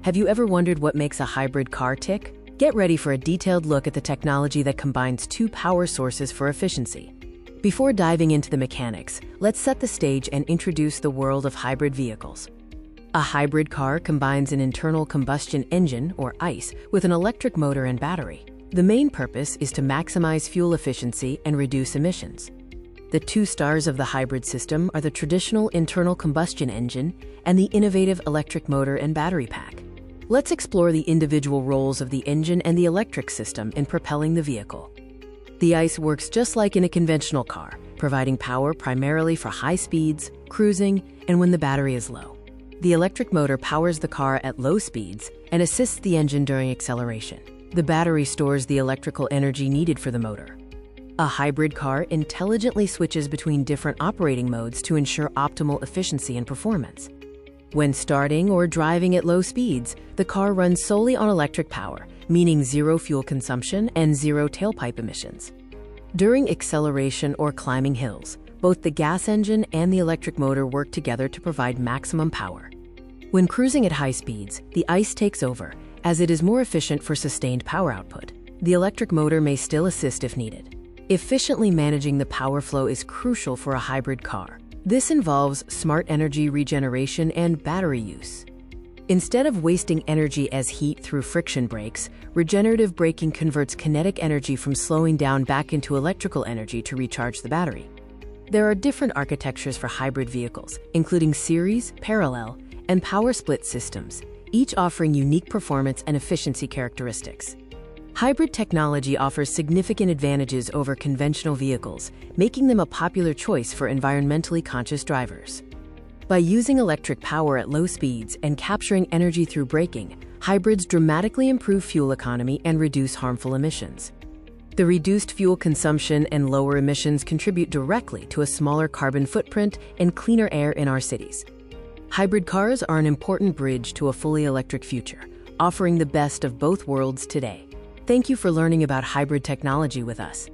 Have you ever wondered what makes a hybrid car tick? Get ready for a detailed look at the technology that combines two power sources for efficiency. Before diving into the mechanics, let's set the stage and introduce the world of hybrid vehicles. A hybrid car combines an internal combustion engine, or ICE, with an electric motor and battery. The main purpose is to maximize fuel efficiency and reduce emissions. The two stars of the hybrid system are the traditional internal combustion engine and the innovative electric motor and battery pack. Let's explore the individual roles of the engine and the electric system in propelling the vehicle. The ICE works just like in a conventional car, providing power primarily for high speeds, cruising, and when the battery is low. The electric motor powers the car at low speeds and assists the engine during acceleration. The battery stores the electrical energy needed for the motor. A hybrid car intelligently switches between different operating modes to ensure optimal efficiency and performance. When starting or driving at low speeds, the car runs solely on electric power, meaning zero fuel consumption and zero tailpipe emissions. During acceleration or climbing hills, both the gas engine and the electric motor work together to provide maximum power. When cruising at high speeds, the ICE takes over, as it is more efficient for sustained power output. The electric motor may still assist if needed. Efficiently managing the power flow is crucial for a hybrid car. This involves smart energy regeneration and battery use. Instead of wasting energy as heat through friction brakes, regenerative braking converts kinetic energy from slowing down back into electrical energy to recharge the battery. There are different architectures for hybrid vehicles, including series, parallel, and power split systems, each offering unique performance and efficiency characteristics. Hybrid technology offers significant advantages over conventional vehicles, making them a popular choice for environmentally conscious drivers. By using electric power at low speeds and capturing energy through braking, hybrids dramatically improve fuel economy and reduce harmful emissions. The reduced fuel consumption and lower emissions contribute directly to a smaller carbon footprint and cleaner air in our cities. Hybrid cars are an important bridge to a fully electric future, offering the best of both worlds today. Thank you for learning about hybrid technology with us.